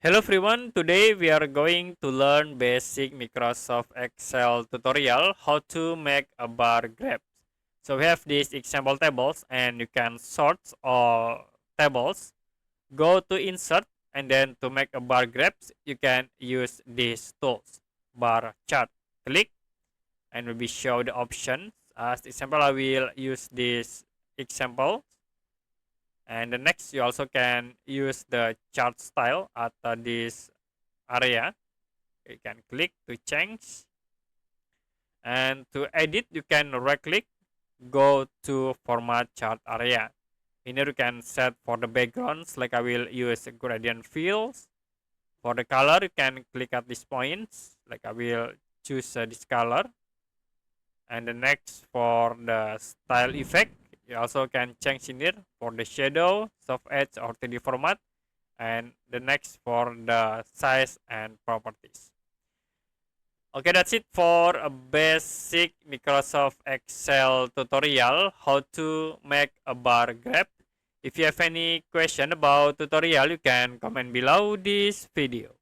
Hello everyone, today we are going to learn basic Microsoft Excel tutorial how to make a bar graph. So we have these example tables and you can sort all tables, go to insert and then to make a bar graph you can use these tools. Bar chart, click and will be show the options. As example I will use this example. And the next, you also can use the chart style at this area. You can click to change. And to edit, you can right click, go to format chart area. In here, you can set for the backgrounds, like I will use gradient fields. For the color, you can click at these points, like I will choose this color. And the next, for the style effect, you also can change in here for the shadow, soft edge, or 3D format. And the next for the size and properties. Okay, that's it for a basic Microsoft Excel tutorial how to make a bar graph. If you have any question about tutorial, you can comment below this video.